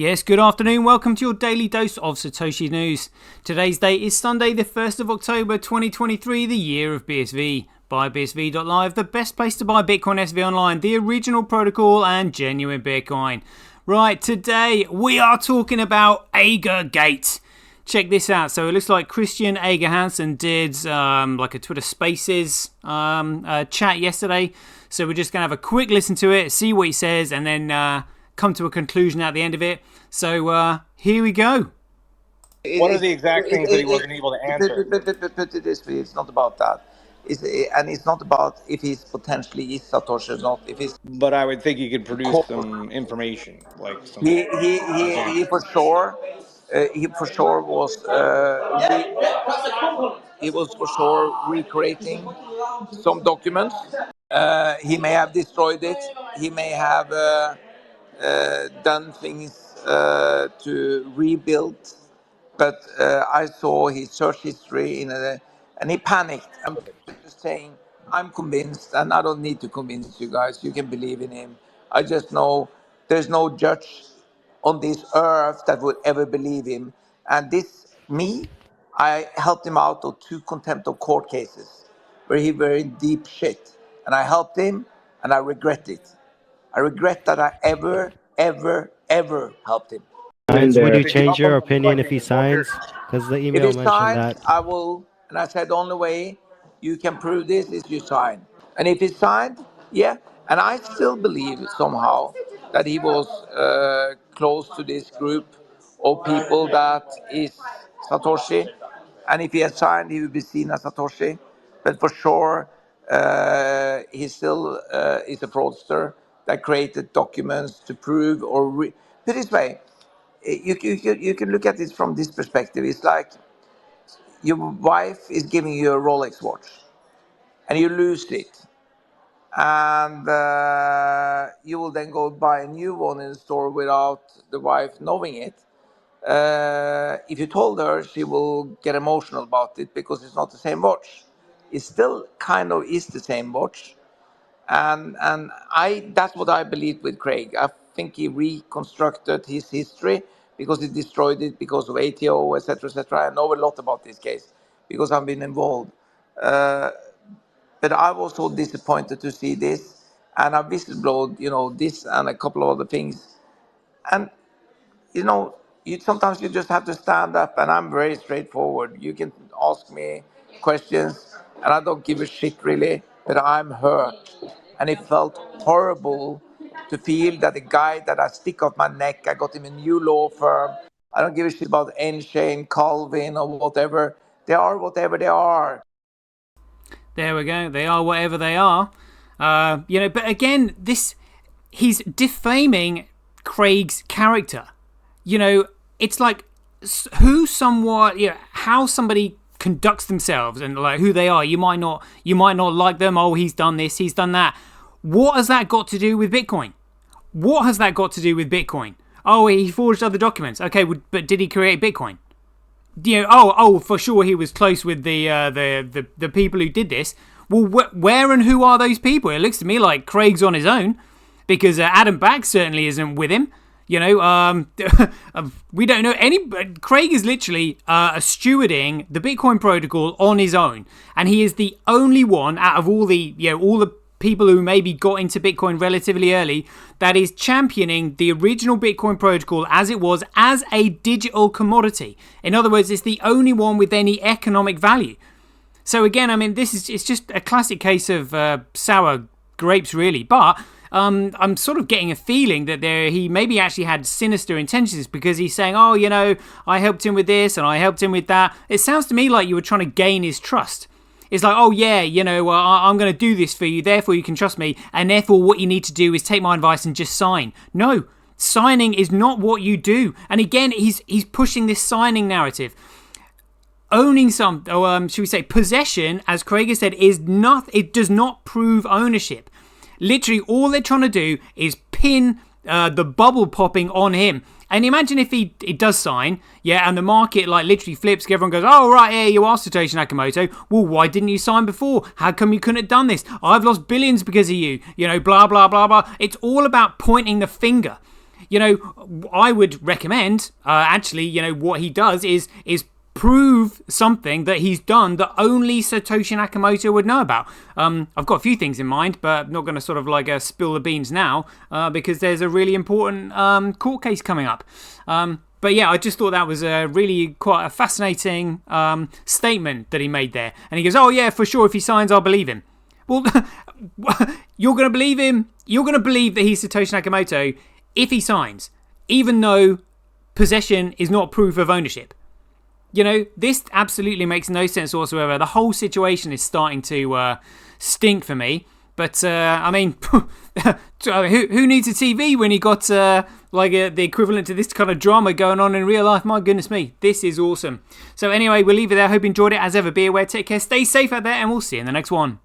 Yes, good afternoon. Welcome to your daily dose of SirToshi's news. Today's date is Sunday, the 1st of October 2023, the year of BSV. Buy BSV.live, the best place to buy Bitcoin SV online, the original protocol and genuine Bitcoin. Right, today we are talking about Ager Gate. Check this out. So it looks like Christian Ager Hansen did like a Twitter Spaces chat yesterday. So we're just going to have a quick listen to it, see what he says, and then come to a conclusion at the end of it. So here we go. What are the exact things that he wasn't able to answer? Put it this way, it's not about that. It's not about if he's potentially is Satoshi or not. If he's But I would think you could produce some information, like some. he for sure he was for sure recreating some documents. He may have destroyed it. He may have done things to rebuild. But I saw his search history and he panicked. I'm just saying, I'm convinced, and I don't need to convince you guys. You can believe in him. I just know there's no judge on this earth that would ever believe him. And I helped him out of 2 contempt of court cases where he were in deep shit. And I helped him, and I regret it. I regret that I ever helped him. Would you change your opinion if he signs? Because the email If he mentioned signs, that. I will. And I said the only way you can prove this is you sign. And if he signed, yeah. And I still believe somehow that he was close to this group of people that is Satoshi. And if he had signed, he would be seen as Satoshi. But for sure, he still is a fraudster that created documents to prove put it this way. You can look at it from this perspective. It's like your wife is giving you a Rolex watch and you lose it. And you will then go buy a new one in the store without the wife knowing it. If you told her, she will get emotional about it because it's not the same watch. It still kind of is the same watch. And that's what I believe with Craig. I think he reconstructed his history because he destroyed it because of ATO, etc., etc. I know a lot about this case because I've been involved. But I was so disappointed to see this, and I whistleblowed, this and a couple of other things. And sometimes you just have to stand up, and I'm very straightforward. You can ask me questions, and I don't give a shit really, but I'm hurt. And it felt horrible to feel that the guy that I stick off my neck, I got him a new law firm. I don't give a shit about Enshane, Calvin, or whatever. They are whatever they are. There we go. They are whatever they are. But again, he's defaming Craig's character. It's like how somebody conducts themselves and like who they are. You might not like them. Oh, he's done this, he's done that. What has that got to do with Bitcoin? What has that got to do with Bitcoin? Oh, he forged other documents. Okay, but did he create Bitcoin? For sure he was close with the people who did this. Well, where and who are those people? It looks to me like Craig's on his own because Adam Back certainly isn't with him. We don't know any. Craig is literally stewarding the Bitcoin protocol on his own, and he is the only one out of all the people who maybe got into Bitcoin relatively early that is championing the original Bitcoin protocol as it was as a digital commodity. In other words, it's the only one with any economic value. So again, it's just a classic case of sour grapes, really. But I'm sort of getting a feeling that he maybe actually had sinister intentions because he's saying, I helped him with this and I helped him with that. It sounds to me like you were trying to gain his trust. It's like, I'm going to do this for you, therefore you can trust me, and therefore what you need to do is take my advice and just sign. No, signing is not what you do. And again, he's pushing this signing narrative. Owning should we say possession, as Craig has said, it does not prove ownership. Literally, all they're trying to do is pin the bubble popping on him. And imagine if he does sign, and the market literally flips, everyone goes, oh, right, yeah, you are Satoshi Nakamoto. Well, why didn't you sign before? How come you couldn't have done this? I've lost billions because of you, blah, blah, blah, blah. It's all about pointing the finger. I would recommend, actually, what he does is prove something that he's done that only Satoshi Nakamoto would know about. I've got a few things in mind, but I'm not going to sort of like spill the beans now because there's a really important court case coming up. But yeah, I just thought that was really quite a fascinating statement that he made there. And he goes, oh yeah, for sure, if he signs, I'll believe him. Well, you're going to believe him? You're going to believe that he's Satoshi Nakamoto if he signs, even though possession is not proof of ownership. This absolutely makes no sense whatsoever. The whole situation is starting to stink for me. But, I mean, who needs a TV when you got the equivalent to this kind of drama going on in real life? My goodness me, this is awesome. So anyway, we'll leave it there. Hope you enjoyed it. As ever, be aware, take care, stay safe out there, and we'll see you in the next one.